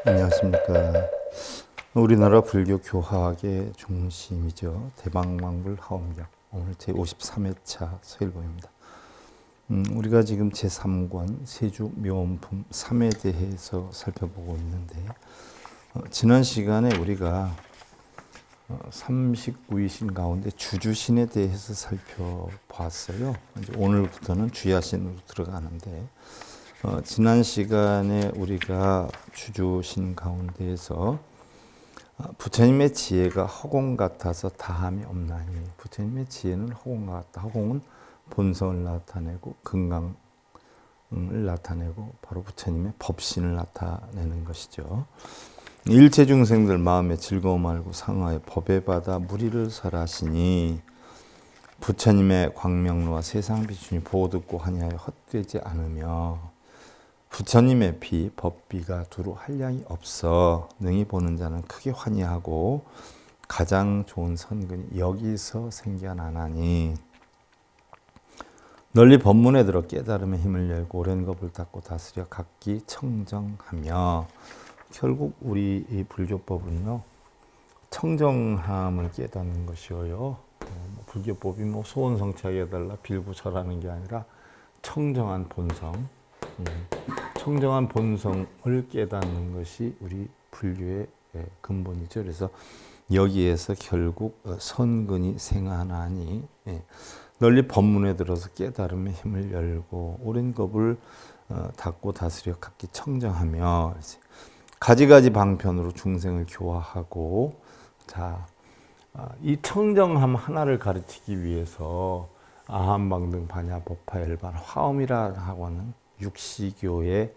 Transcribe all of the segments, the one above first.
안녕하십니까. 우리나라 불교 교학의 중심이죠. 대방망불 하엄경. 오늘 제53회차 서일보입니다. 우리가 지금 제3권 세주묘원품 3에 대해서 살펴보고 있는데 지난 시간에 우리가 39위신 가운데 주주신에 대해서 살펴봤어요. 이제 오늘부터는 주야신으로 들어가는데 지난 시간에 우리가 주주신 가운데에서 부처님의 지혜가 허공 같아서 다함이 없나니, 부처님의 지혜는 허공 같다. 허공은 본성을 나타내고 건강을 나타내고 바로 부처님의 법신을 나타내는 것이죠. 일체 중생들 마음에 즐거움 알고 상하에 법에 받아 무리를 설하시니 부처님의 광명로와 세상 비춘이 보고 듣고 하냐에 헛되지 않으며 부처님의 비, 법비가 두루 한량이 없어 능히 보는 자는 크게 환희하고 가장 좋은 선근이 여기서 생겨나나니 널리 법문에 들어 깨달음의 힘을 열고 오랜 겁을 닫고 다스려 각기 청정하며, 결국 우리 이 불교법은요 청정함을 깨닫는 것이어요. 불교법이 소원성취하게 해달라 빌구절하는 게 아니라 청정한 본성, 청정한 본성을 깨닫는 것이 우리 불교의 근본이죠. 그래서 여기에서 결국 선근이 생하나니, 널리 법문에 들어서 깨달음의 힘을 열고 오랜 겁을 닫고 다스려 각기 청정하며 가지가지 방편으로 중생을 교화하고, 자, 이 청정함 하나를 가르치기 위해서 아함방등 반야 법화 열반 화엄이라 하고 하는 육시교의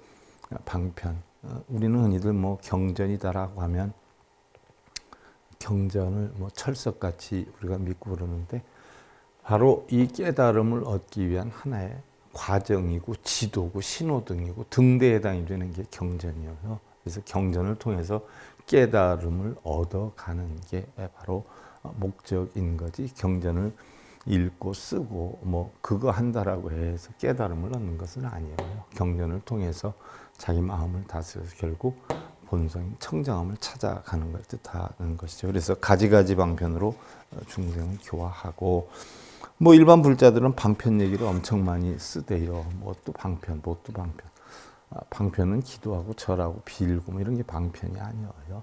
방편, 우리는 흔히들 경전이다라고 하면 경전을 철석같이 우리가 믿고 그러는데, 바로 이 깨달음을 얻기 위한 하나의 과정이고 지도고 신호등이고 등대에 해당이 되는 게 경전이에요. 그래서 경전을 통해서 깨달음을 얻어가는 게 바로 목적인 거지, 경전을 읽고 쓰고 그거 한다라고 해서 깨달음을 얻는 것은 아니에요. 경전을 통해서 자기 마음을 다스려서 결국 본성인 청정함을 찾아가는 걸 뜻하는 것이죠. 그래서 가지가지 방편으로 중생을 교화하고, 일반 불자들은 방편 얘기를 엄청 많이 쓰대요. 뭣도 방편, 뭣도 방편. 방편은 기도하고 절하고 빌고 이런 게 방편이 아니에요.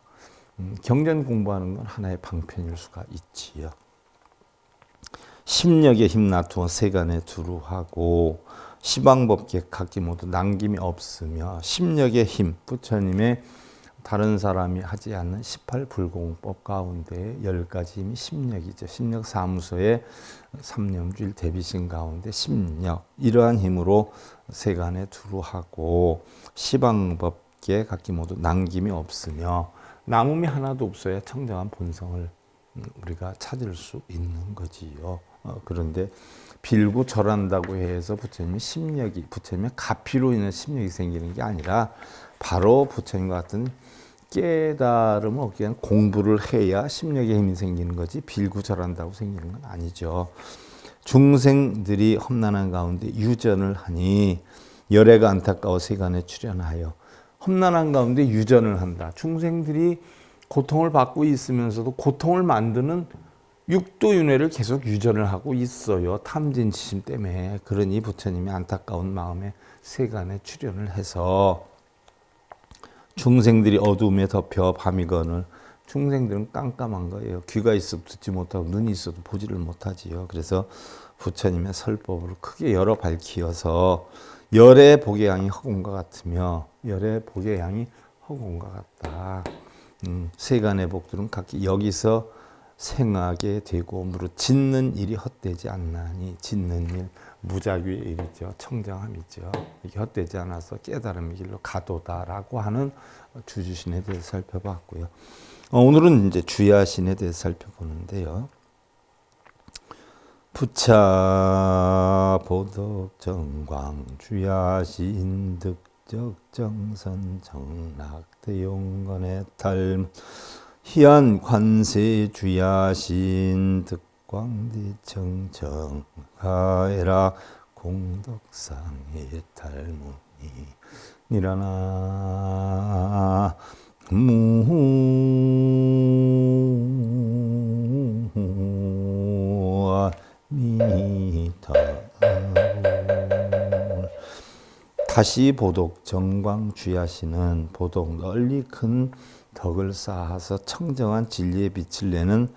경전 공부하는 건 하나의 방편일 수가 있지요. 심력에 힘 나투어 세간에 두루하고 시방법계 각기 모두 남김이 없으며, 심력의 힘, 부처님의 다른 사람이 하지 않는 18불공법 가운데 10가지 힘이 심력이죠. 심력 사무소의 삼념주일 대비신 가운데 심력, 이러한 힘으로 세간에 두루하고 시방법계 각기 모두 남김이 없으며, 남음이 하나도 없어야 청정한 본성을 우리가 찾을 수 있는 거지요. 그런데 빌고 절한다고 해서 부처님의 심력이, 부처님의 가피로 인해 심력이 생기는 게 아니라 바로 부처님과 같은 깨달음을 얻기 위한 공부를 해야 심력의 힘이 생기는 거지, 빌고 절한다고 생기는 건 아니죠. 중생들이 험난한 가운데 유전을 하니 열애가 안타까워 세간에 출현하여, 험난한 가운데 유전을 한다. 중생들이 고통을 받고 있으면서도 고통을 만드는 육도윤회를 계속 유전을 하고 있어요. 탐진치심 때문에. 그러니 부처님이 안타까운 마음에 세간에 출현을 해서 중생들이 어두움에 덮여 밤이거늘, 중생들은 깜깜한 거예요. 귀가 있어도 듣지 못하고 눈이 있어도 보지를 못하지요. 그래서 부처님의 설법으로 크게 열어 밝히어서 열의 복의 양이 허공과 같으며 열의 복의 양이 허공과 같다. 세간의 복들은 각기 여기서 생하게 되고 무릇 짓는 일이 헛되지 않나니, 짓는 일 무작위의 일이죠. 청정함이죠. 이게 헛되지 않아서 깨달음의 길로 가도다라고 하는 주주신에 대해서 살펴봤고요. 오늘은 이제 주야신에 대해서 살펴보는데요. 부차 보덕 정광 주야신 득적 정선 정락 대용건의 탈 희한 관세 주야신 득광대청 정하에라 공덕상의 탈문이 니라나 무미터 다시 보독 정광 주야시는 보독 널리 큰 덕을 쌓아서 청정한 진리의 빛을 내는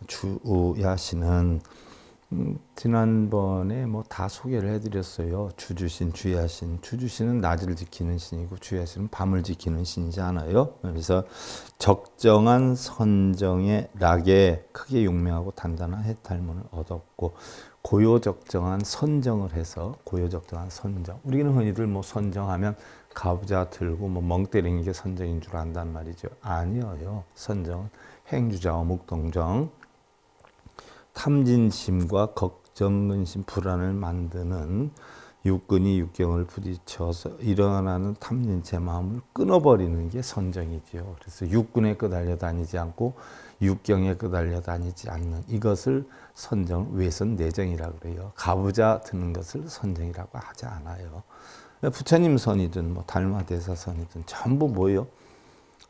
주야시는 지난번에 뭐 다 소개를 해드렸어요. 주주신, 주야신. 주주신은 낮을 지키는 신이고 주야신은 밤을 지키는 신이지 않아요. 그래서 적정한 선정의 락에 크게 용맹하고 단단한 해탈문을 얻었고 고요적정한 선정을 해서 고요적정한 선정. 우리는 흔히들 뭐 선정하면 가부좌 들고 뭐 멍 때리는 게 선정인 줄 안단 말이죠. 아니에요. 선정은 행주자와 묵동정. 탐진심과 걱정, 근심, 불안을 만드는 육근이 육경을 부딪혀서 일어나는 탐진체 마음을 끊어버리는 게 선정이지요. 그래서 육근에 끄달려 다니지 않고 육경에 끄달려 다니지 않는 이것을 선정, 외선 내정이라고 그래요. 가부좌 드는 것을 선정이라고 하지 않아요. 부처님 선이든 뭐 달마대사 선이든 전부 뭐예요?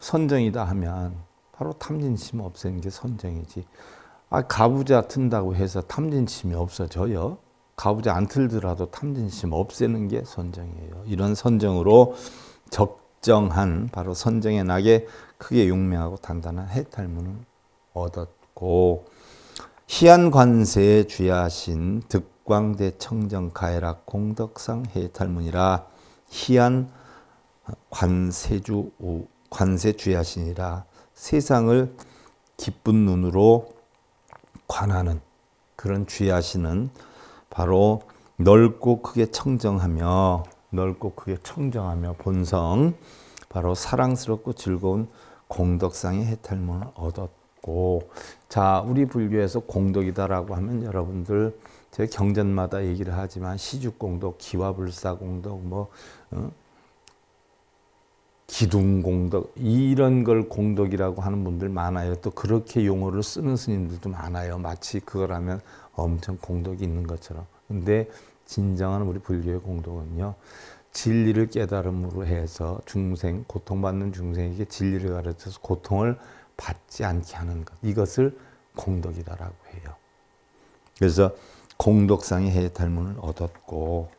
선정이다 하면 바로 탐진심 없애는 게 선정이지. 가부좌 튼다고 해서 탐진심이 없어져요. 가부좌 안 틀더라도 탐진심 없애는 게 선정이에요. 이런 선정으로 적정한 바로 선정의 낙에 크게 용맹하고 단단한 해탈문을 얻었고 희안관세의 주야신 득광대 청정가해락 공덕상 해탈문이라 희안 관세 주야신이라 세상을 기쁜 눈으로 관하는 그런 주야신은 바로 넓고 크게 청정하며 본성 바로 사랑스럽고 즐거운 공덕상의 해탈문을 얻었고 자 우리 불교에서 공덕이다라고 하면 여러분들 제 경전마다 얘기를 하지만 시주공덕, 기와불사공덕 뭐 기둥공덕 이런 걸 공덕이라고 하는 분들 많아요. 또 그렇게 용어를 쓰는 스님들도 많아요. 마치 그걸 하면 엄청 공덕이 있는 것처럼. 근데 진정한 우리 불교의 공덕은요. 진리를 깨달음으로 해서 중생, 고통받는 중생에게 진리를 가르쳐서 고통을 받지 않게 하는 것. 이것을 공덕이다라고 해요. 그래서 공덕상의 해탈문을 얻었고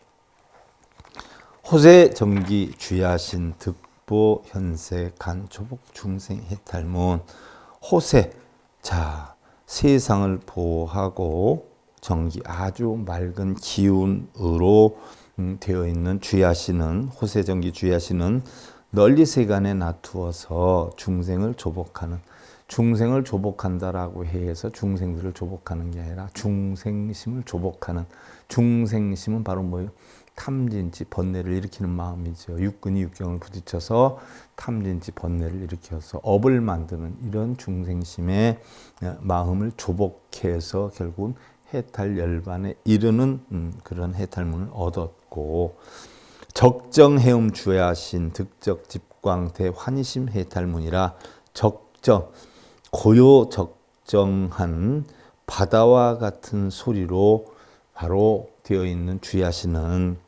호세 정기 주야신 득보 현세 간 조복 중생 해탈문 호세 자 세상을 보호하고 정기 아주 맑은 기운으로 되어 있는 주야신은 호세 정기 주야신은 널리 세간에 나투어서 중생을 조복하는 중생을 조복한다라고 해서 중생들을 조복하는 게 아니라 중생심을 조복하는 중생심은 바로 뭐예요? 탐진치 번뇌를 일으키는 마음이죠. 육근이 육경을 부딪혀서 탐진치 번뇌를 일으켜서 업을 만드는 이런 중생심의 마음을 조복해서 결국은 해탈 열반에 이르는 그런 해탈문을 얻었고 적정해움 주야신 득적 집광대 환희심 해탈문이라 적정 고요 적정한 바다와 같은 소리로 바로 되어 있는 주야신은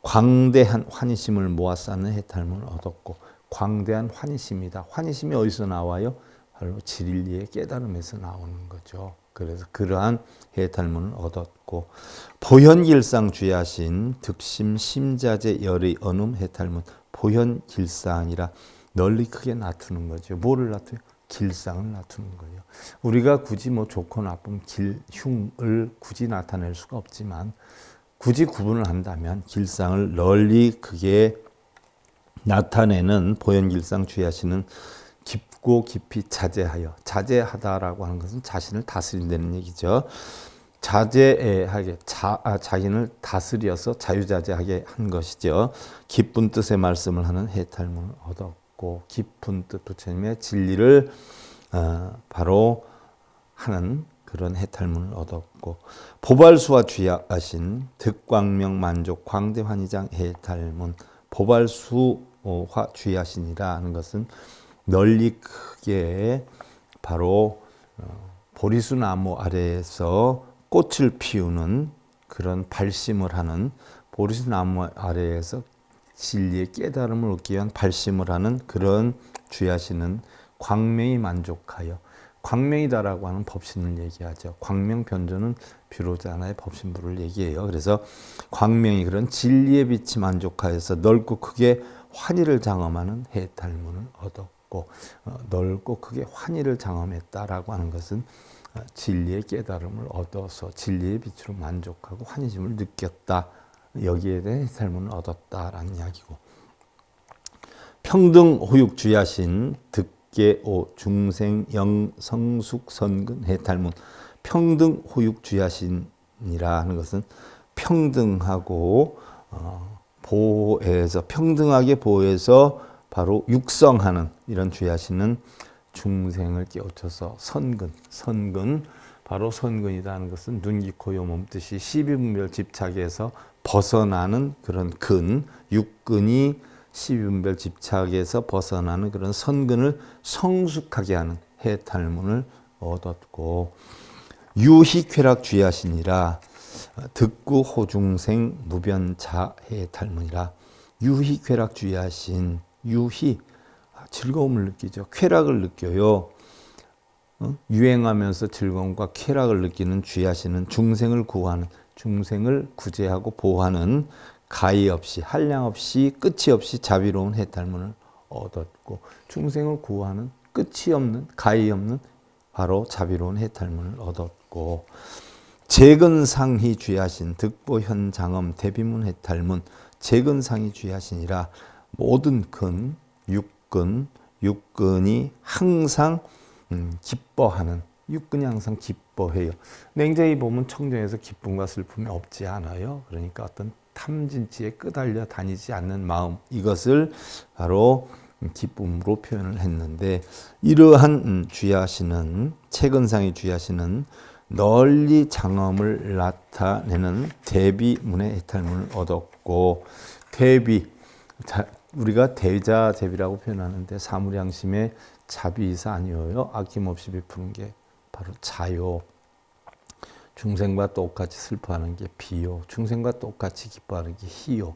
광대한 환희심을 모아 쌓는 해탈문을 얻었고 광대한 환희심이다. 환희심이 어디서 나와요? 바로 진리의 깨달음에서 나오는 거죠. 그래서 그러한 해탈문을 얻었고 보현길상 주야신 득심 심자재 열의 언음 해탈문 보현길상이라 널리 크게 나투는 거죠. 뭐를 나투요? 길상을 나투는 거예요. 우리가 굳이 뭐 좋고 나쁨 흉을 굳이 나타낼 수가 없지만 굳이 구분을 한다면 길상을 널리 크게 나타내는 보현길상 주야신은 깊고 깊이 자제하여 자제하다라고 하는 것은 자신을 다스린다는 얘기죠. 자제하게 자신을 다스려서 자유자재하게 한 것이죠. 깊은 뜻의 말씀을 하는 해탈문을 얻었고 깊은 뜻 부처님의 진리를 바로 하는 그런 해탈문을 얻었고 보발수와 주야신 득광명 만족 광대환희장 해탈문 보발수화 주야신이라는 것은 널리 크게 바로 보리수 나무 아래에서 꽃을 피우는 그런 발심을 하는 보리수 나무 아래에서 진리의 깨달음을 얻기 위한 발심을 하는 그런 주야시는 광명이 만족하여, 광명이다라고 하는 법신을 얘기하죠. 광명 변조는 비로자 하나의 법신부를 얘기해요. 그래서 광명이 그런 진리의 빛이 만족하여서 넓고 크게 환희를 장엄하는 해탈문을 얻었고, 넓고 크게 환희를 장엄했다라고 하는 것은 진리의 깨달음을 얻어서 진리의 빛으로 만족하고 환희심을 느꼈다. 여기에 대해 해탈문을 얻었다라는 이야기고, 평등 호육 주야신 득계오 중생 영 성숙 선근 해탈문. 평등 호육 주야신이라 하는 것은 평등하고 보호해서, 평등하게 보호해서 바로 육성하는 이런 주야신은 중생을 깨우쳐서 선근, 바로 선근이라는 것은 눈기 코요 몸뜻이 12분별 집착에서 벗어나는 그런 근, 육근이 12분별 집착에서 벗어나는 그런 선근을 성숙하게 하는 해탈문을 얻었고, 유희쾌락 주야신이라 득구 호중생 무변차 해탈문이라. 유희쾌락 주야신, 유희 즐거움을 느끼죠. 쾌락을 느껴요. 유행하면서 즐거움과 쾌락을 느끼는 주야신은 중생을 구하는, 중생을 구제하고 보호하는 가히 없이, 한량 없이, 끝이 없이 자비로운 해탈문을 얻었고, 중생을 구하는 끝이 없는, 가히 없는 바로 자비로운 해탈문을 얻었고, 재근상희 주야신 득보현 장엄 대비문 해탈문. 재근상희 주야신이라 모든 근, 육근이 항상 기뻐하는, 육근이 항상 기뻐해요. 냉정히 보면 청정에서 기쁨과 슬픔이 없지 않아요. 그러니까 어떤 탐진치에 끄달려 다니지 않는 마음, 이것을 바로 기쁨으로 표현을 했는데, 이러한 주야시는, 채근상의 주야시는 널리 장엄을 나타내는 대비문의 해탈문을 얻었고, 대비, 우리가 대자재비라고 표현하는데 사무량심의 자비이사 아니어요. 아낌없이 베푸는 게 바로 자요. 중생과 똑같이 슬퍼하는 게 비요. 중생과 똑같이 기뻐하는 게 희요.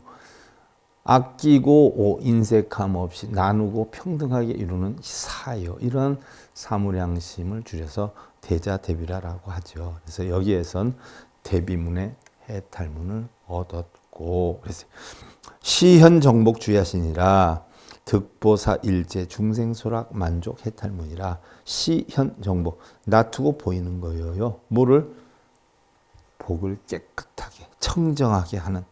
아끼고 인색함 없이 나누고 평등하게 이루는 사요. 이런 사무량심을 줄여서 대자대비라라고 하죠. 그래서 여기에선 대비문의 해탈문을 얻었고, 그래서 시현정복 주야신이라 득보사 일제 중생소락 만족 해탈문이라. 시현정복, 놔두고 보이는 거예요. 뭐를? 복을 깨끗하게 청정하게 하는,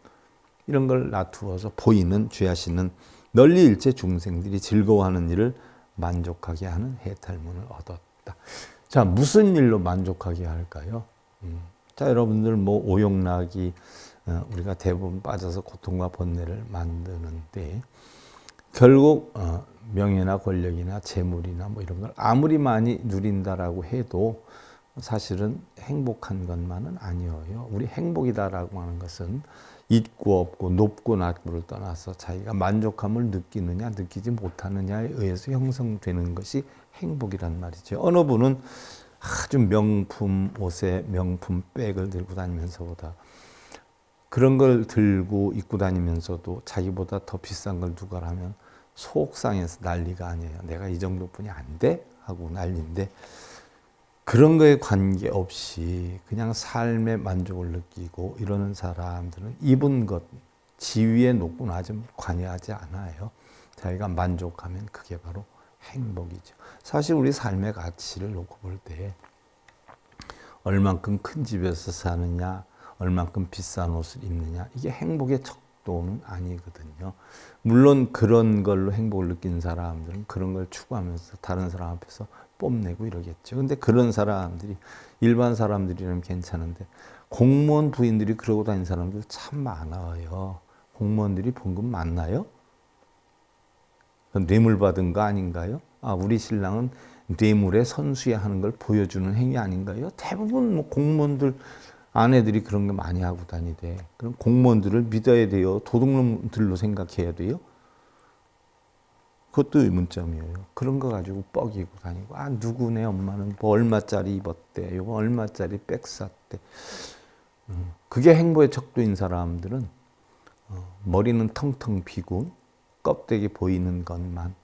이런 걸 놔두어서 보이는 주야신은 널리 일체 중생들이 즐거워하는 일을 만족하게 하는 해탈문을 얻었다. 자, 무슨 일로 만족하게 할까요? 자, 여러분들 뭐 오용락이 우리가 대부분 빠져서 고통과 번뇌를 만드는데, 결국 명예나 권력이나 재물이나 뭐 이런 걸 아무리 많이 누린다라고 해도 사실은 행복한 것만은 아니에요. 우리 행복이다라고 하는 것은 있고 없고 높고 낮고를 떠나서 자기가 만족함을 느끼느냐 느끼지 못하느냐에 의해서 형성되는 것이 행복이란 말이죠. 어느 분은 아주 명품 옷에 명품 백을 들고 다니면서보다, 그런 걸 들고 입고 다니면서도 자기보다 더 비싼 걸 누가 하면 속상해서 난리가 아니에요. 내가 이 정도뿐이 안 돼? 하고 난리인데, 그런 거에 관계없이 그냥 삶의 만족을 느끼고 이러는 사람들은 입은 것, 지위에 높고 낮음 관여하지 않아요. 자기가 만족하면 그게 바로 행복이죠. 사실 우리 삶의 가치를 놓고 볼 때 얼만큼 큰 집에서 사느냐, 얼만큼 비싼 옷을 입느냐, 이게 행복의 척도는 아니거든요. 물론 그런 걸로 행복을 느끼는 사람들은 그런 걸 추구하면서 다른 사람 앞에서 뽐내고 이러겠죠. 근데 그런 사람들이, 일반 사람들이라면 괜찮은데 공무원 부인들이 그러고 다니는 사람들 참 많아요. 공무원들이 봉급 많나요? 뇌물 받은 거 아닌가요? 아, 우리 신랑은 뇌물에 선수해하는 걸 보여주는 행위 아닌가요? 대부분 뭐 공무원들 아내들이 그런 거 많이 하고 다니대. 그럼 공무원들을 믿어야 돼요? 도둑놈들로 생각해야 돼요? 그것도 의문점이에요. 그런 거 가지고 뻐기고 다니고, 아, 누구네 엄마는 뭐 얼마짜리 입었대, 요거 얼마짜리 백 샀대. 그게 행복의 척도인 사람들은 머리는 텅텅 비고 껍데기 보이는 것만,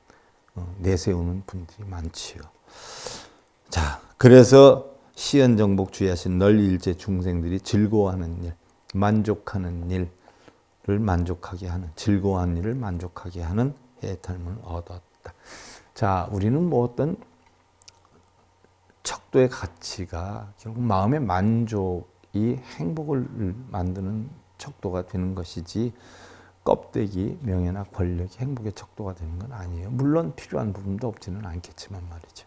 내세우는 분들이 많지요. 자, 그래서 시연정복 주의하신 널일제 중생들이 즐거워하는 일, 만족하는 일을 만족하게 하는, 즐거워하는 일을 만족하게 하는 해탈문을 얻었다. 자, 우리는 뭐 어떤 척도의 가치가 결국 마음의 만족이 행복을 만드는 척도가 되는 것이지 껍데기, 명예나 권력이 행복의 척도가 되는 건 아니에요. 물론 필요한 부분도 없지는 않겠지만 말이죠.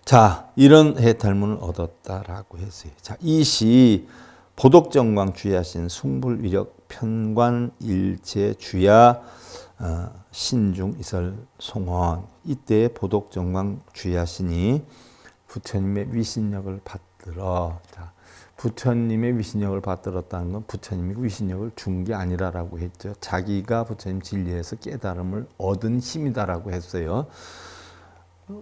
자, 이런 해탈문을 얻었다라고 했어요. 자, 이 시 보독정광 주의하신 숭불위력 편관일체 주야 신중 이설 송원, 이때 보독정광 주의하시니 부처님의 위신력을 받들어. 자, 부처님의 위신력을 받들었다는 건 부처님이 위신력을 준 게 아니라라고 했죠. 자기가 부처님 진리에서 깨달음을 얻은 힘이다라고 했어요.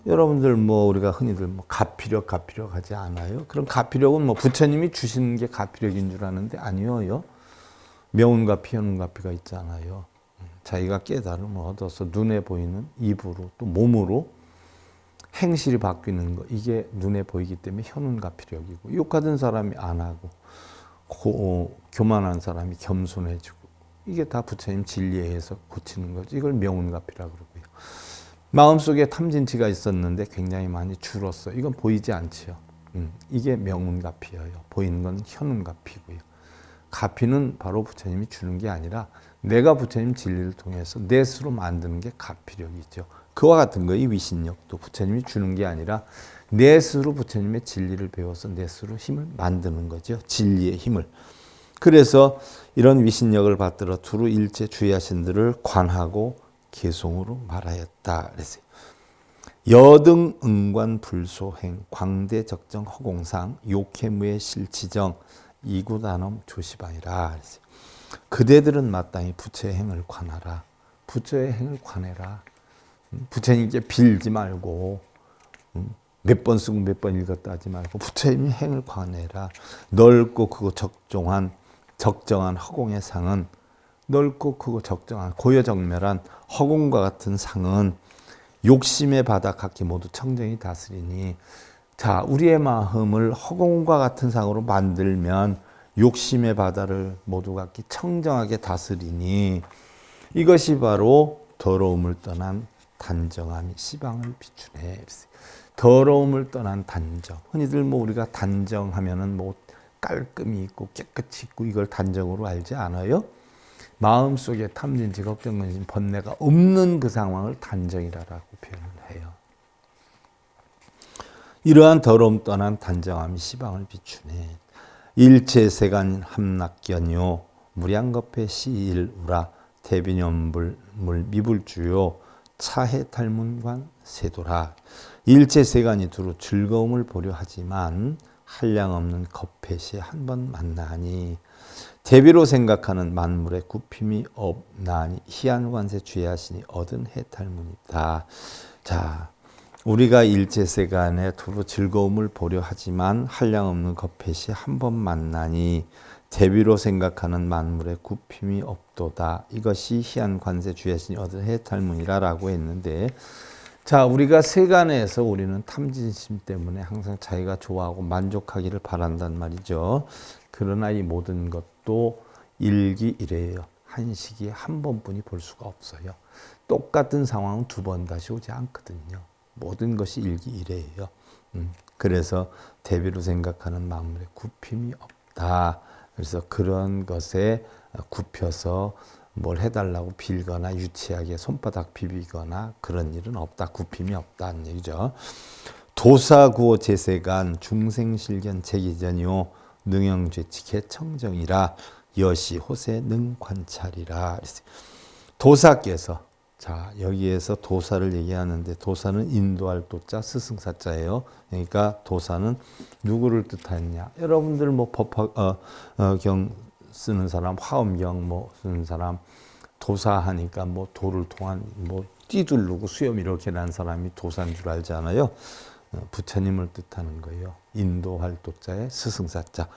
여러분들 뭐 우리가 흔히들 뭐 가피력 하지 않아요? 그럼 가피력은 뭐 부처님이 주시는 게 가피력인 줄 아는데 아니에요. 명운가피, 현운가피가 있잖아요. 자기가 깨달음을 얻어서 눈에 보이는 입으로 또 몸으로 행실이 바뀌는 거, 이게 눈에 보이기 때문에 현운가피력이고, 욕하던 사람이 안 하고 교만한 사람이 겸손해지고, 이게 다 부처님 진리에 의해서 고치는 거죠. 이걸 명운가피라고 그러고요. 마음속에 탐진치가 있었는데 굉장히 많이 줄었어. 이건 보이지 않지요. 이게 명운가피예요. 보이는 건 현운가피고요. 가피는 바로 부처님이 주는 게 아니라 내가 부처님 진리를 통해서 내 수로 만드는 게 가피력이죠. 그와 같은 거, 이 위신력도 부처님이 주는 게 아니라 내 수로 부처님의 진리를 배워서 내 수로 힘을 만드는 거죠. 진리의 힘을. 그래서 이런 위신력을 받들어 두루 일체 주의하신들을 관하고 개송으로 말하였다 그랬어요. 여등 응관 불소행 광대 적정 허공상 욕해무의 실치정 이구단엄 조시방이라 그랬어요. 그대들은 마땅히 부처의 행을 관하라. 부처의 행을 관해라. 부처님께 빌지 말고 몇 번 쓰고 몇 번 읽었다 하지 말고 부처님의 행을 관해라. 넓고 크고 적정한 허공의 상은, 넓고 크고 적정한 고요정멸한 허공과 같은 상은 욕심의 바다 각기 모두 청정이 다스리니. 자, 우리의 마음을 허공과 같은 상으로 만들면 욕심의 바다를 모두 각기 청정하게 다스리니 이것이 바로 더러움을 떠난 단정함이 시방을 비추네. 더러움을 떠난 단정. 흔히들 뭐 우리가 단정하면은 뭐 깔끔히 있고 깨끗이 있고 이걸 단정으로 알지 않아요? 마음속에 탐진치, 걱정, 근심, 번뇌가 없는 그 상황을 단정이라고 표현을 해요. 이러한 더러움 떠난 단정함이 시방을 비추네. 일체세간 함락견요 무량겁회 시일우라 대비념물 미불주요 차해탈문관 세도라. 일체세간이 두루 즐거움을 보려 하지만 한량없는 겁회시 한 번 만나니 대비로 생각하는 만물의 굽힘이 없나니 희한관세 주의하시니 얻은 해탈문이다. 자, 우리가 일체세간에 두루 즐거움을 보려 하지만 한량없는 겁회시 한 번 만나니 대비로 생각하는 만물의 굽힘이 없도다. 이것이 희한관세 주의하시니 얻은 해탈문이라고 했는데, 자, 우리가 세간에서 우리는 탐진심 때문에 항상 자기가 좋아하고 만족하기를 바란단 말이죠. 그러나 이 모든 것도 일기일회예요. 한 시기에 한 번뿐이 볼 수가 없어요. 똑같은 상황은 두 번 다시 오지 않거든요. 모든 것이 일기일회예요. 그래서 대비로 생각하는 만물의 굽힘이 없다. 그래서 그런 것에 굽혀서 뭘 해달라고 빌거나 유치하게 손바닥 비비거나 그런 일은 없다. 굽힘이 없다는 얘기죠. 도사구호 제세간 중생실견 제기전이요 능영죄칙해 청정이라 여시 호세 능관찰이라. 도사께서, 자, 여기에서 도사를 얘기하는데 도사는 인도할 도자 스승사자예요. 그러니까 도사는 누구를 뜻하느냐? 여러분들 뭐 법화경 쓰는 사람, 화엄경 뭐 쓰는 사람, 도사하니까 뭐 도를 통한 뭐 띠두르고 수염 이렇게 난 사람이 도사인 줄 알잖아요. 부처님을 뜻하는 거예요. 인도할 도자에 스승사자.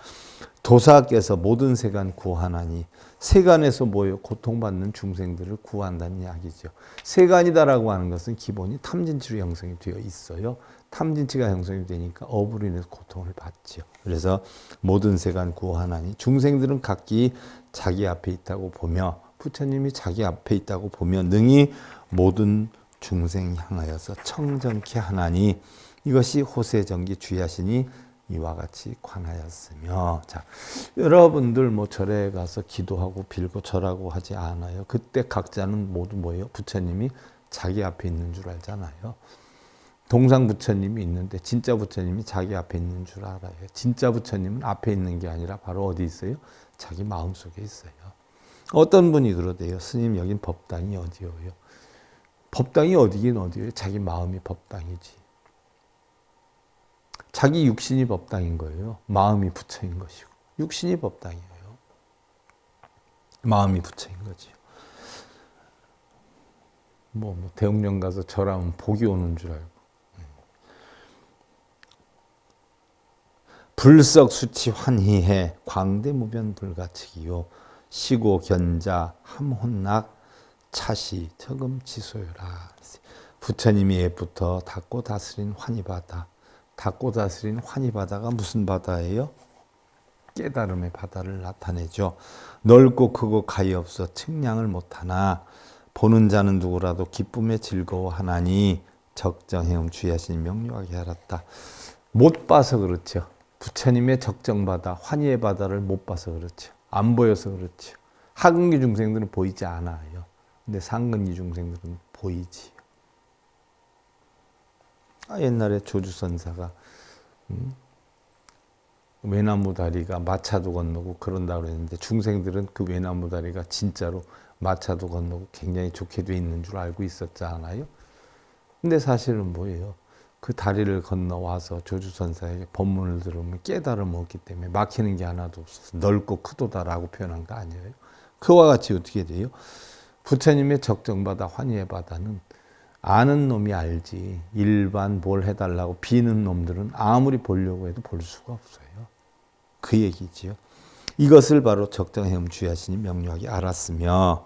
도사께서 모든 세간 구하나니, 세간에서 뭐예요? 고통받는 중생들을 구한다는 이야기죠. 세간이다라고 하는 것은 기본이 탐진치로 형성이 되어 있어요. 탐진치가 형성이 되니까 업으로 인해서 고통을 받죠. 그래서 모든 세간 구하나니, 중생들은 각기 자기 앞에 있다고 보며, 부처님이 자기 앞에 있다고 보며 능히 모든 중생 향하여서 청정케 하나니, 이것이 호세정기 주야신이 이와 같이 관하였으며. 자, 여러분들 뭐 절에 가서 기도하고 빌고 절하고 하지 않아요. 그때 각자는 모두 뭐예요? 부처님이 자기 앞에 있는 줄 알잖아요. 동상 부처님이 있는데 진짜 부처님이 자기 앞에 있는 줄 알아요. 진짜 부처님은 앞에 있는 게 아니라 바로 어디 있어요? 자기 마음속에 있어요. 어떤 분이 그러대요. 스님, 여긴 법당이 어디예요? 법당이 어디긴 어디예요? 자기 마음이 법당이지. 자기 육신이 법당인 거예요. 마음이 부처인 것이고. 육신이 법당이에요. 마음이 부처인 거지요. 대웅령 가서 절하면 복이 오는 줄 알고. 불석 수치 환희해 광대무변 불가측이요. 시고 견자 함혼낙 차시 처금 지소요라. 부처님이 예부터 닫고 다스린 환희바다. 닫고 다스린 환희바다가 무슨 바다예요? 깨달음의 바다를 나타내죠. 넓고 크고 가히 없어 측량을 못하나 보는 자는 누구라도 기쁨에 즐거워하나니 적정해움 주야신이 명료하게 알았다. 못 봐서 그렇죠. 부처님의 적정바다, 환희의 바다를 못 봐서 그렇죠. 안 보여서 그렇죠. 하근기 중생들은 보이지 않아요. 근데 상근기 중생들은 보이지. 옛날에 조주선사가 외나무 다리가 마차도 건너고 그런다고 그랬는데, 중생들은 그 외나무 다리가 진짜로 마차도 건너고 굉장히 좋게 돼 있는 줄 알고 있었잖아요. 근데 사실은 뭐예요? 그 다리를 건너와서 조주선사에게 법문을 들으면 깨달음을 얻기 때문에 막히는 게 하나도 없어서 넓고 크도다라고 표현한 거 아니에요? 그와 같이 어떻게 돼요? 부처님의 적정바다, 환희의 바다는 아는 놈이 알지, 일반 뭘 해달라고 비는 놈들은 아무리 보려고 해도 볼 수가 없어요. 그 얘기지요. 이것을 바로 적정해움 주야신이 명료하게 알았으며,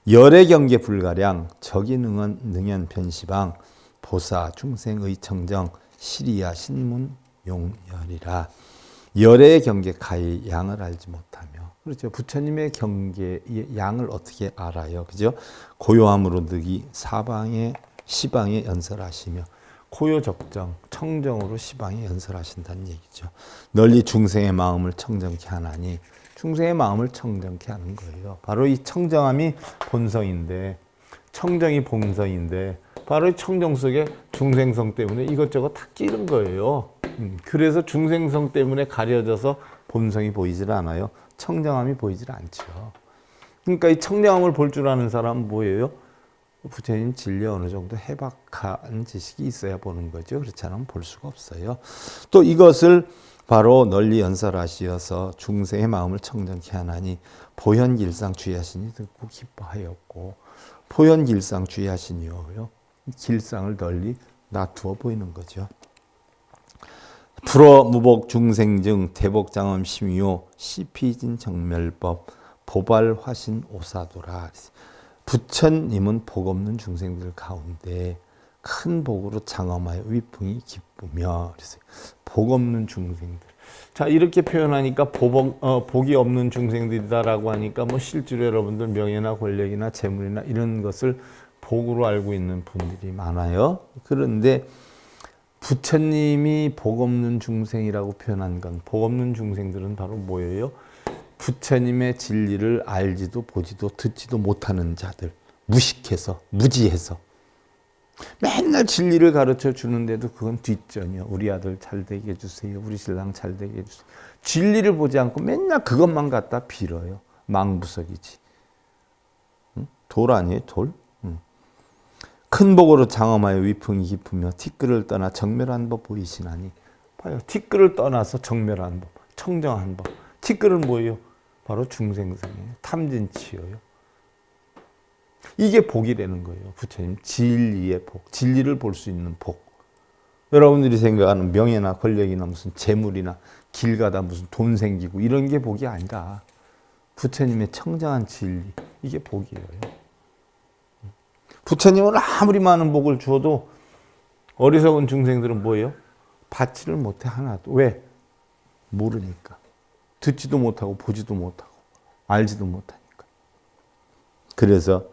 열의 경계 불가량 적이 능연 변시방 보사 중생의 청정 시리야 신문 용열이라. 열의 경계 가히 양을 알지 못하며. 그렇죠. 부처님의 경계의 양을 어떻게 알아요? 그죠? 고요함으로 득이 사방에 시방에 연설하시며, 고요 적정, 청정으로 시방에 연설하신다는 얘기죠. 널리 중생의 마음을 청정케 하나니, 중생의 마음을 청정케 하는 거예요. 바로 이 청정함이 본성인데, 청정이 본성인데, 바로 이 청정 속에 중생성 때문에 이것저것 다 끼는 거예요. 그래서 중생성 때문에 가려져서 본성이 보이질 않아요. 청정함이 보이질 않죠. 그러니까 이 청정함을 볼 줄 아는 사람은 뭐예요? 부처님 진리 어느 정도 해박한 지식이 있어야 보는 거죠. 그렇지 않으면 볼 수가 없어요. 또 이것을 바로 널리 연설하시어서 중생의 마음을 청정케 하나니 보현길상 주야신이 듣고 기뻐하였고, 보현길상 주야신이요. 길상을 널리 놔두어 보이는 거죠. 불어 무복 중생증 대복장엄 심요 시피진 정멸법 보발 화신 오사도라. 부처님은 복 없는 중생들 가운데 큰 복으로 장엄하여 위풍이 기쁘며. 그래서 복 없는 중생들. 자, 이렇게 표현하니까 복이 없는 중생들이다라고 하니까 뭐 실제로 여러분들 명예나 권력이나 재물이나 이런 것을 복으로 알고 있는 분들이 많아요. 그런데 부처님이 복 없는 중생이라고 표현한 건, 복 없는 중생들은 바로 뭐예요? 부처님의 진리를 알지도 보지도 듣지도 못하는 자들, 무식해서, 무지해서 맨날 진리를 가르쳐 주는데도 그건 뒷전이요. 우리 아들 잘 되게 해주세요. 우리 신랑 잘 되게 해주세요. 진리를 보지 않고 맨날 그것만 갖다 빌어요. 망부석이지. 돌 아니에요? 돌? 큰 복으로 장엄하여 위풍이 깊으며 티끌을 떠나 정멸한 법 보이시나니. 봐요. 티끌을 떠나서 정멸한 법, 청정한 법. 티끌은 뭐예요? 바로 중생성이에요. 탐진치예요. 이게 복이라는 거예요. 부처님 진리의 복, 진리를 볼 수 있는 복. 여러분들이 생각하는 명예나 권력이나 무슨 재물이나 길 가다 무슨 돈 생기고 이런 게 복이 아니라 부처님의 청정한 진리, 이게 복이에요. 부처님은 아무리 많은 복을 주어도 어리석은 중생들은 뭐예요? 받지를 못해 하나도. 왜? 모르니까. 듣지도 못하고 보지도 못하고 알지도 못하니까. 그래서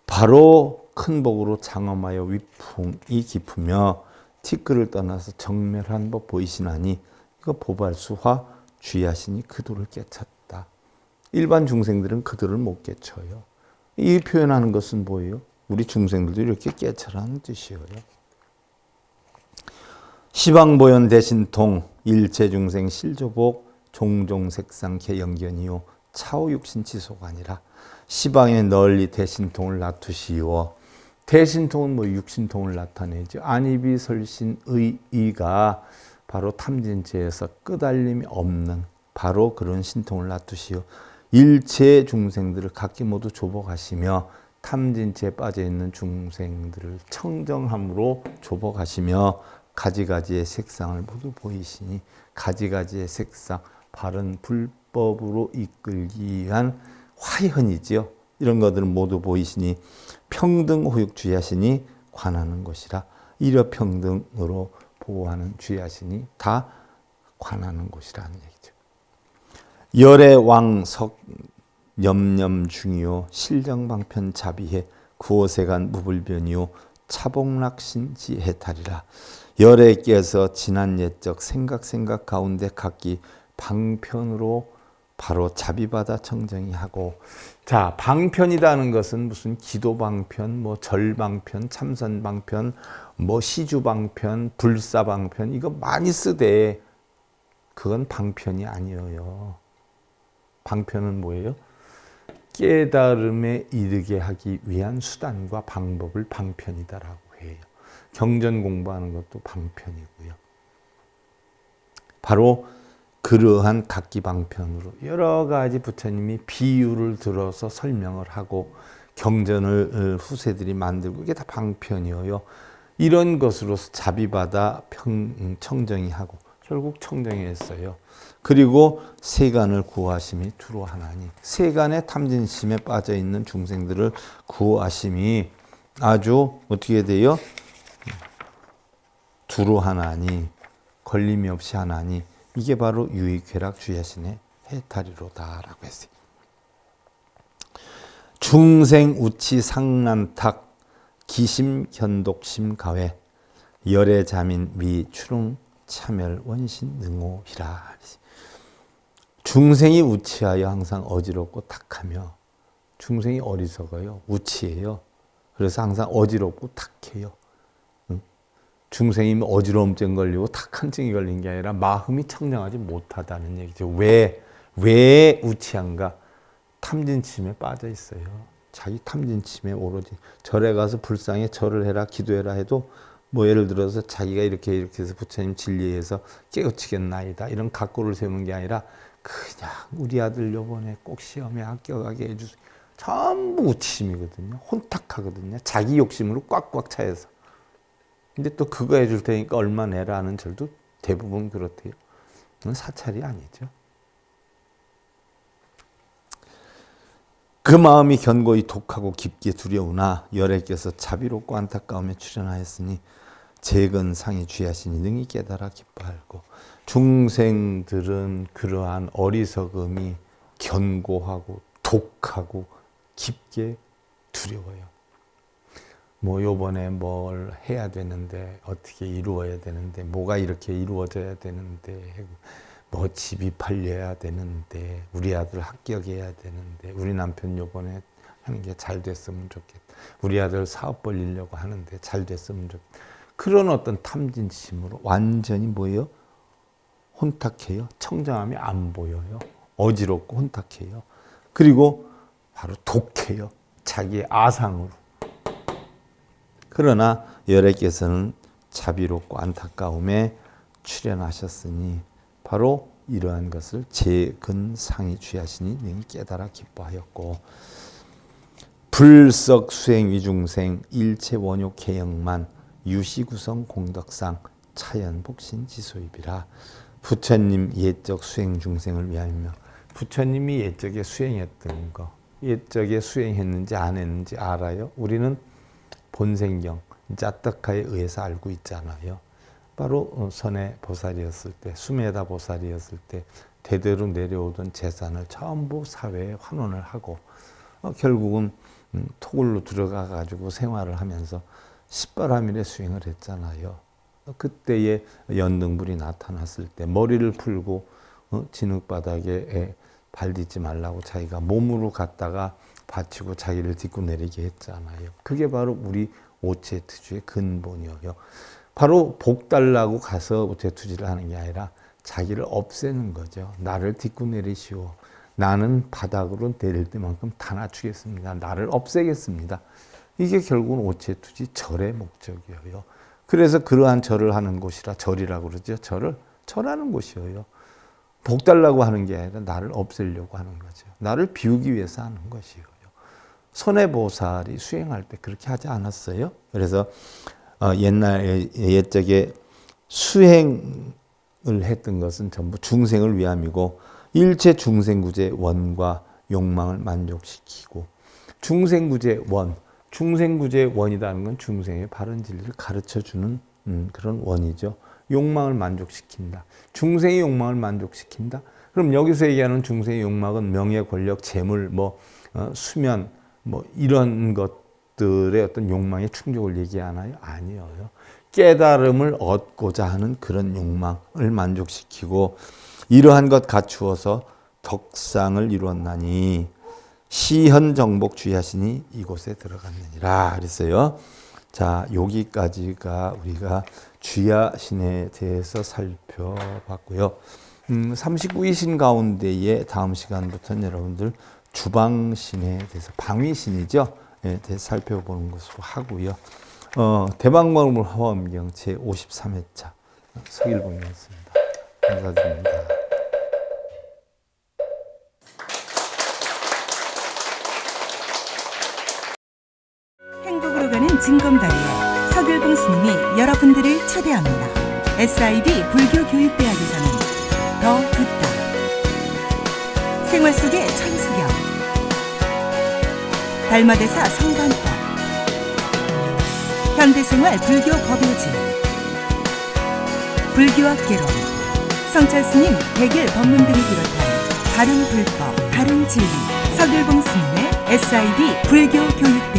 바로 큰 복으로 장엄하여 위풍이 깊으며 티끌을 떠나서 정멸한 법 보이시나니 이거 보발수화 주야신이 그도를 깨쳤다. 일반 중생들은 그도를 못 깨쳐요. 이 표현하는 것은 뭐예요? 우리 중생들도 이렇게 깨쳐라는 뜻이에요. 시방보현 대신통 일체중생 실조복 종종색상 개영견이요 차오육신치소가 아니라 시방에 널리 대신통을 나투시오. 대신통은 뭐 육신통을 나타내죠. 안입이 설신 의의가 바로 탐진체에서 끄달림이 없는 바로 그런 신통을 나투시오. 일체 중생들을 각기 모두 조복하시며 탐진체에 빠져있는 중생들을 청정함으로 조복하시며 가지가지의 색상을 모두 보이시니 가지가지의 색상, 바른 불법으로 이끌기 위한 화현이지요. 이런 것들은 모두 보이시니 평등 호육 주야신이 관하는 것이라. 일여평등으로 보호하는 주야신이 다 관하는 곳이라는 얘기죠. 열의 왕석 염염중이요 실정방편 자비해 구호세간 무불변이요 차복락신지 해탈이라. 열애께서 지난 옛적 생각 가운데 각기 방편으로 바로 자비받아 청정이 하고. 자, 방편이라는 것은 무슨 기도방편, 뭐 절방편, 참선방편, 뭐 시주방편, 불사방편 이거 많이 쓰되 그건 방편이 아니에요. 방편은 뭐예요? 깨달음에 이르게 하기 위한 수단과 방법을 방편이다라고 해요. 경전 공부하는 것도 방편이고요. 바로 그러한 각기 방편으로 여러 가지 부처님이 비유를 들어서 설명을 하고 경전을 후세들이 만들고 이게 다 방편이에요. 이런 것으로서 자비받아 청정이 하고 결국 청정했어요. 그리고 세간을 구하심이 두루 하나니 세간의 탐진심에 빠져있는 중생들을 구하심이 아주 어떻게 돼요? 두루 하나니 걸림이 없이 하나니 이게 바로 유익쾌락 주야신의 해탈이로다라고 했어요. 중생 우치 상난탁 기심 견독심 가회 열애 자민 미 추릉 참열 원신 능오히라. 중생이 우치하여 항상 어지럽고 탁하며 중생이 어리석어요. 우치해요. 그래서 항상 어지럽고 탁해요. 중생이 어지러움증 걸리고 탁한증이 걸린 게 아니라 마음이 청정하지 못하다는 얘기죠. 왜 우치한가? 탐진침에 빠져 있어요. 자기 탐진침에 오로지 절에 가서 불상에 절을 해라 기도해라 해도 뭐 예를 들어서 자기가 이렇게 해서 부처님 진리에서 깨우치겠나이다 이런 각고를 세우는 게 아니라 그냥 우리 아들 요번에 꼭 시험에 합격하게 해주세요. 전부 우치심이거든요. 혼탁하거든요. 자기 욕심으로 꽉꽉 차여서. 근데 또 그거 해줄 테니까 얼마 내라 하는 절도 대부분 그렇대요. 그건 사찰이 아니죠. 그 마음이 견고히 독하고 깊게 두려우나 열애께서 자비롭고 안타까움에 출현하였으니 재근상이 주야신이 능히 깨달아 기뻐하고. 중생들은 그러한 어리석음이 견고하고 독하고 깊게 두려워요. 뭐 요번에 뭘 해야 되는데 어떻게 이루어야 되는데 뭐가 이렇게 이루어져야 되는데 뭐 집이 팔려야 되는데 우리 아들 합격해야 되는데 우리 남편 요번에 하는 게 잘 됐으면 좋겠다. 우리 아들 사업 벌리려고 하는데 잘 됐으면 좋겠다. 그런 어떤 탐진심으로 완전히 뭐예요? 혼탁해요. 청정함이 안 보여요. 어지럽고 혼탁해요. 그리고 바로 독해요. 자기의 아상으로. 그러나 열애께서는 자비롭고 안타까움에 출현하셨으니 바로 이러한 것을 재근상이 주야신이 능히 깨달아 기뻐하였고. 불석 수행 위중생 일체 원욕 개영만 유시구성 공덕상 차연복신지소입이라. 부처님 예적 수행 중생을 위하여. 부처님이 예적에 수행했던 거, 예적에 수행했는지 안 했는지 알아요? 우리는 본생경 짜떡하에 의해서 알고 있잖아요. 바로 선의 보살이었을 때, 수메다 보살이었을 때 대대로 내려오던 재산을 전부 사회에 환원을 하고 결국은 토굴로 들어가 가지고 생활을 하면서 십바라밀의 수행을 했잖아요. 그때에 연등불이 나타났을 때 머리를 풀고 진흙바닥에 발 딛지 말라고 자기가 몸으로 갔다가 받치고 자기를 딛고 내리게 했잖아요. 그게 바로 우리 오체투주의 근본이에요. 바로 복 달라고 가서 오체투지를 하는 게 아니라 자기를 없애는 거죠. 나를 딛고 내리시오. 나는 바닥으로 내릴 때만큼 다 낮추겠습니다. 나를 없애겠습니다. 이게 결국은 오체투지 절의 목적이에요. 그래서 그러한 절을 하는 곳이라 절이라고 그러죠. 절하는 곳이에요. 복 달라고 하는 게 아니라 나를 없애려고 하는 거죠. 나를 비우기 위해서 하는 것이에요. 선의 보살이 수행할 때 그렇게 하지 않았어요. 그래서 옛날 옛적에 수행을 했던 것은 전부 중생을 위함이고 일체 중생구제 원과 욕망을 만족시키고 중생구제 원, 중생구제 원이라는 건 중생의 바른 진리를 가르쳐주는 그런 원이죠. 욕망을 만족시킨다. 중생의 욕망을 만족시킨다. 그럼 여기서 얘기하는 중생의 욕망은 명예, 권력, 재물, 수면, 이런 것들의 어떤 욕망의 충족을 얘기하나요? 아니에요. 깨달음을 얻고자 하는 그런 욕망을 만족시키고 이러한 것 갖추어서 덕상을 이루었나니 시현정복 주야신이 이곳에 들어갔느니라 그랬어요. 자, 여기까지가 우리가 주야신에 대해서 살펴봤고요. 39이신 가운데에 다음 시간부터는 여러분들 주방신에 대해서 방위신이죠. 예, 대해서 살펴보는 것으로 하고요. 대방광물 화엄경 제53회차 서길봉이었습니다. 감사드립니다. 행복으로 가는 증검다리에 서길봉 스님이 여러분들을 초대합니다. SIB 불교교육대학에서는 더 듣다, 생활 속의 천수경, 달마대사 성관법, 현대생활 불교 법요지, 불교학 개론, 성찰스님 백일 법문 등을 비롯한 다른 불법, 다른 진리, 서길봉 스님의 SIB 불교교육대